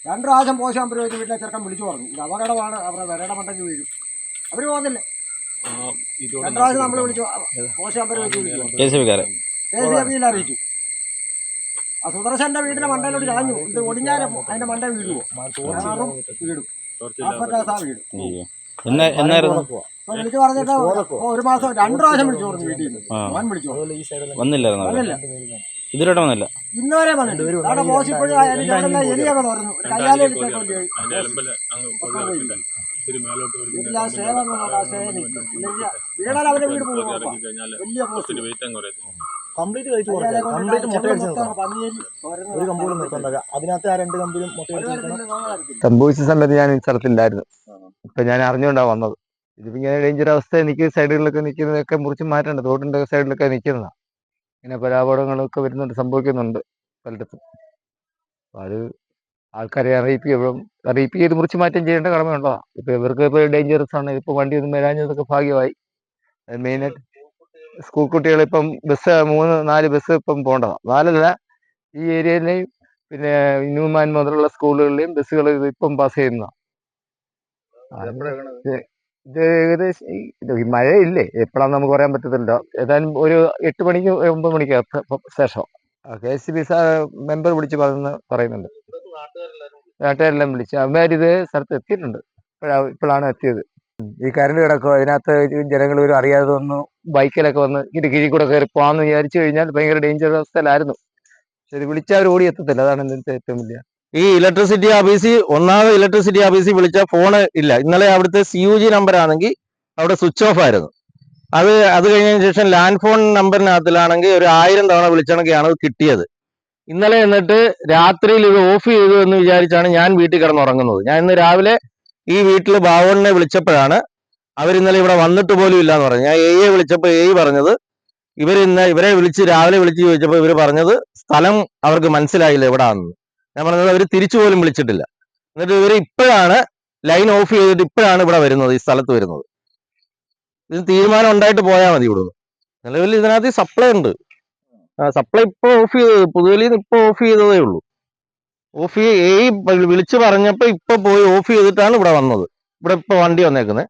2 പ്രാവശ്യം പോശാൻ പ്രയോഗിച്ച് വീട്ടിലെ ചെറുക്കൻ വിളിച്ചു പറഞ്ഞു ഇത് അപകടമാണ്, അവരുടെ വിരയുടെ മണ്ടയ്ക്ക് വീഴും. അവർ പോകുന്നില്ല. 2 പ്രാവശ്യം നമ്മൾ വിളിച്ചു പോശാൻ പ്രയോഗിച്ച് വിളിച്ചു അറിയിച്ചു. ആ സുദർശന്റെ വീടിന്റെ മണ്ടയിലോട്ട് ചാഞ്ഞു. ഇത് ഒടിഞ്ഞാലും അതിന്റെ മണ്ട വീഴുവോ? വീടും. വിളിച്ചു പറഞ്ഞിട്ട് 1 മാസം 2 പ്രാവശ്യം വിളിച്ചു പറഞ്ഞു വീട്ടിൽ നിന്ന്. അവൻ വിളിച്ചു വന്നില്ല. ഇതിലോട്ട് വന്നില്ല. ഇന്നുവരെ വന്നിട്ട് അവിടെ മോശിപ്പോഴും എലിയൊക്കെ തുറന്നു. കയ്യാലെ വീടാൽ അവരുടെ വീട് പോകും. വലിയ കംപ്ലീറ്റ് കഴിച്ചു ഒരു കമ്പോളും നിർത്തണ്ട. അതിനകത്ത് ആ 2 കമ്പിലും സംഭവിച്ച സമയത്ത് ഞാൻ ഈ സ്ഥലത്തില്ലായിരുന്നു. ഇപ്പൊ ഞാൻ അറിഞ്ഞുകൊണ്ടാ വന്നത്. ഇതിപ്പോ ഇങ്ങനെ ഡേഞ്ചർ അവസ്ഥ എനിക്ക് സൈഡുകളിലൊക്കെ നിൽക്കുന്നതൊക്കെ മുറിച്ച് മാറ്റേണ്ട. റോഡിന്റെ സൈഡിലൊക്കെ നിൽക്കുന്നതാണ്. ഇങ്ങനെ പല അപകടങ്ങളൊക്കെ വരുന്നുണ്ട്, സംഭവിക്കുന്നുണ്ട് പലയിടത്തും. അപ്പൊ അത് ആൾക്കാരെ അറിയിപ്പിക്കുക മുറിച്ച് മാറ്റം ചെയ്യേണ്ട കടമയുള്ളതാണ്. ഇപ്പൊ ഇവർക്ക് ഇപ്പൊ ഡേഞ്ചറസ് ആണ്. ഇപ്പൊ വണ്ടി ഒന്നും വരാഞ്ഞതൊക്കെ ഭാഗ്യമായി. മെയിനായിട്ട് സ്കൂൾ കുട്ടികൾ ഇപ്പം ബസ് 3-4 ബസ് ഇപ്പം പോകേണ്ടതാണ്. 4അല്ല, ഈ ഏരിയയിലെയും പിന്നെ ന്യൂമാൻ മുതലുള്ള സ്കൂളുകളിലെയും ബസ്സുകൾ ഇപ്പം പാസ് ചെയ്യുന്നതാണ്. ഇത് ഏകദേശം മഴയില്ലേ, എപ്പോഴാന്ന് നമുക്ക് പറയാൻ പറ്റത്തില്ല. ഏതായാലും ഒരു 8 മണിക്ക് 9 മണിക്ക് ശേഷം KSB മെമ്പർ വിളിച്ച് പറയുന്നുണ്ട്. നാട്ടുകാരെല്ലാം വിളിച്ച് അവന്മാരിത് സ്ഥലത്ത് എത്തിയിട്ടുണ്ട്. ഇപ്പോഴാണ് എത്തിയത്. ഈ കരണ്ട് കിടക്കുക, അതിനകത്ത് ജനങ്ങൾ ഒരു അറിയാതെ വന്ന് ബൈക്കിലൊക്കെ വന്ന് കീഴിൽ കൂടെ കയറി പോകാമെന്ന് വിചാരിച്ചു കഴിഞ്ഞാൽ ഭയങ്കര ഡേഞ്ചർ അവസ്ഥയിലായിരുന്നു. പക്ഷെ വിളിച്ചവർ ഓടി എത്തത്തില്ല. അതാണ് ഇതിന്റെ ഏറ്റവും വലിയ. ഈ ഇലക്ട്രിസിറ്റി ഓഫീസിൽ ഒന്നാമത് ഇലക്ട്രിസിറ്റി ഓഫീസിൽ വിളിച്ച ഫോണ് ഇല്ല. ഇന്നലെ അവിടുത്തെ CUG നമ്പർ ആണെങ്കിൽ അവിടെ സ്വിച്ച് ഓഫ് ആയിരുന്നു. അത് കഴിഞ്ഞതിന് ശേഷം ലാൻഡ് ഫോൺ നമ്പറിനകത്തിലാണെങ്കിൽ ഒരു 1000 തവണ വിളിച്ചണക്കെയാണ് അത് കിട്ടിയത്. ഇന്നലെ എന്നിട്ട് രാത്രിയിൽ ഇത് ഓഫ് ചെയ്തു എന്ന് വിചാരിച്ചാണ് ഞാൻ വീട്ടിൽ കിടന്നുറങ്ങുന്നത്. ഞാൻ ഇന്ന് രാവിലെ ഈ വീട്ടിൽ ബാവണ്ണനെ വിളിച്ചപ്പോഴാണ് അവരിന്നലെ ഇവിടെ വന്നിട്ട് പോലും ഇല്ല എന്ന് പറഞ്ഞു. ഞാൻ AE വിളിച്ചപ്പോൾ AE പറഞ്ഞത് ഇവരെ രാവിലെ വിളിച്ച് ചോദിച്ചപ്പോൾ ഇവർ പറഞ്ഞത് സ്ഥലം അവർക്ക് മനസ്സിലായില്ല എവിടാണെന്ന്. ഞാൻ പറഞ്ഞത് അവർ തിരിച്ചു പോലും വിളിച്ചിട്ടില്ല. എന്നിട്ട് ഇവർ ഇപ്പോഴാണ് ലൈൻ ഓഫ് ചെയ്തിട്ട് ഇപ്പോഴാണ് ഇവിടെ വരുന്നത്, ഈ സ്ഥലത്ത് വരുന്നത്. ഇതിന് തീരുമാനം ഉണ്ടായിട്ട് പോയാൽ മതി. ഇവിടുന്ന് നിലവിൽ ഇതിനകത്ത് സപ്ലൈ ഉണ്ട്. സപ്ലൈ ഇപ്പോൾ ഓഫ് ചെയ്തത്, പുതുവലിയിൽ നിന്ന് ഇപ്പോൾ ഓഫ് ചെയ്തതേ ഉള്ളൂ. AE വിളിച്ചു പറഞ്ഞപ്പോൾ ഇപ്പൊ പോയി ഓഫ് ചെയ്തിട്ടാണ് ഇവിടെ വന്നത്. ഇവിടെ ഇപ്പൊ വണ്ടി വന്നേക്കുന്നത്.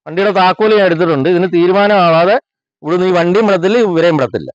വണ്ടിയുടെ താക്കോല് ഞാൻ എടുത്തിട്ടുണ്ട്. ഇതിന് തീരുമാനമാവാതെ ഇവിടുന്ന് ഈ വണ്ടിയും വിടത്തില്ല, ഇവരെയും വിടത്തില്ല.